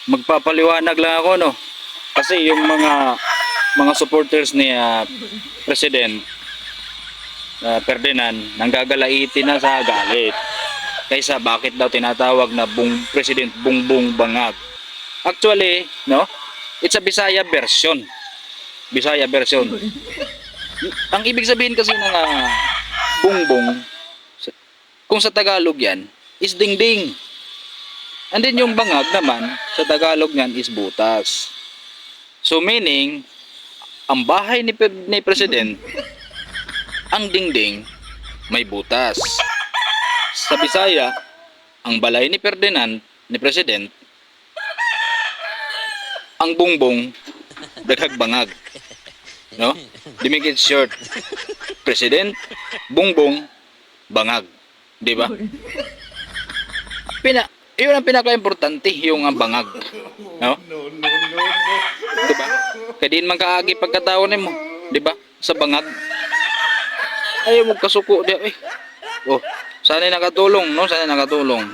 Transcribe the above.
Magpapaliwanag lang ako, no. Kasi yung mga supporters ni President Ferdinand nanggagalaitin na sa galit. Kaysa bakit daw tinatawag na President Bongbong Bangag. Actually, no, it's a Bisaya version. Bisaya version. Ang ibig sabihin kasi ng bongbong, kung sa Tagalog yan, is dingding. And then yung bangag naman, sa Tagalog niyan is butas. So meaning, ang bahay ni President, ang dingding, may butas. Sa Bisaya, ang balay ni Ferdinand, ni President, ang bongbong, daghag bangag. No? To make it short, President, bongbong, bangag. Di ba? Yun ang pinaka-importante, yung bangag. No? Di ba? Kaya din man kaagi pagkataon mo. Di ba? Sa bangag. Ayaw mo kasuko. Oh, sana nakatulong, no? Sana nakatulong.